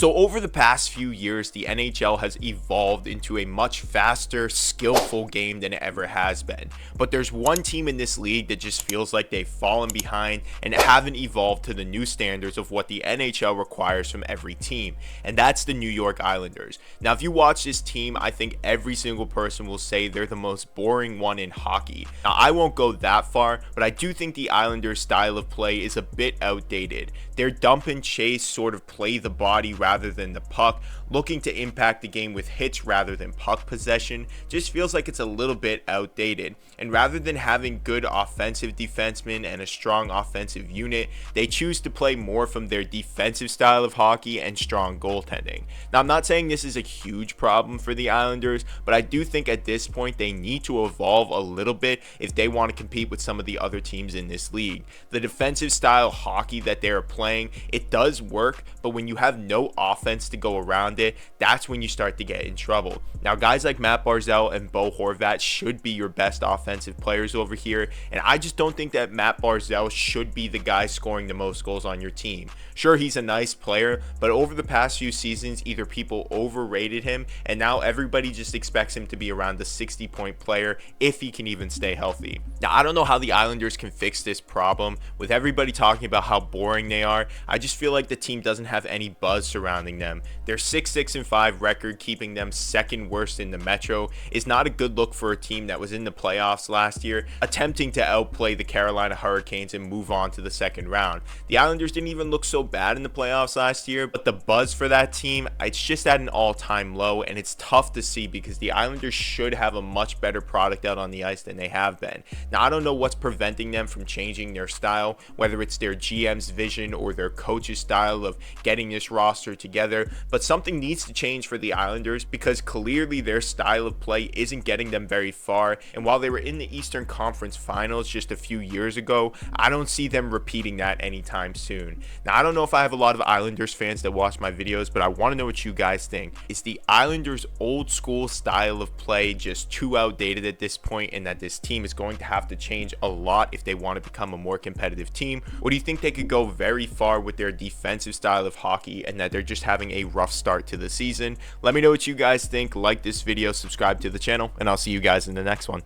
So over the past few years, the NHL has evolved into a much faster, skillful game than it ever has been. But there's one team in this league that just feels like they've fallen behind and haven't evolved to the new standards of what the NHL requires from every team, and that's the New York Islanders. Now, if you watch this team, I think every single person will say they're the most boring one in hockey. Now, I won't go that far, but I do think the Islanders' style of play is a bit outdated. Their dump and chase sort of play the body rather than the puck, looking to impact the game with hits rather than puck possession, just feels like it's a little bit outdated. And rather than having good offensive defensemen and a strong offensive unit, they choose to play more from their defensive style of hockey and strong goaltending. Now, I'm not saying this is a huge problem for the Islanders, but I do think at this point they need to evolve a little bit if they want to compete with some of the other teams in this league. The defensive style hockey that they're playing, it does work, but when you have no offense to go around it, that's when you start to get in trouble. Now, guys like Matt Barzal and Bo Horvat should be your best offensive players over here, and I just don't think that Matt Barzal should be the guy scoring the most goals on your team. Sure, he's a nice player, but over the past few seasons, either people overrated him, and now everybody just expects him to be around the 60-point player if he can even stay healthy. Now, I don't know how the Islanders can fix this problem. With everybody talking about how boring they are, I just feel like the team doesn't have any buzz surrounding them. Their 6-6-5 record, keeping them second worst in the Metro, is not a good look for a team that was in the playoffs last year, attempting to outplay the Carolina Hurricanes and move on to the second round. The Islanders didn't even look so bad in the playoffs last year, but the buzz for that team, it's just at an all-time low, and it's tough to see because the Islanders should have a much better product out on the ice than they have been. Now, I don't know what's preventing them from changing their style, whether it's their GM's vision or their coach's style of getting this roster together, but something needs to change for the Islanders because clearly their style of play isn't getting them very far, and while they were in the Eastern Conference Finals just a few years ago, I don't see them repeating that anytime soon. Now, I don't know if I have a lot of Islanders fans that watch my videos, but I want to know what you guys think. Is the Islanders' old school style of play just too outdated at this point, and that this team is going to have to change a lot if they want to become a more competitive team? Or do you think they could go very far with their defensive style of hockey and that they're just having a rough start to the season? Let me know what you guys think. Like this video, subscribe to the channel, and I'll see you guys in the next one.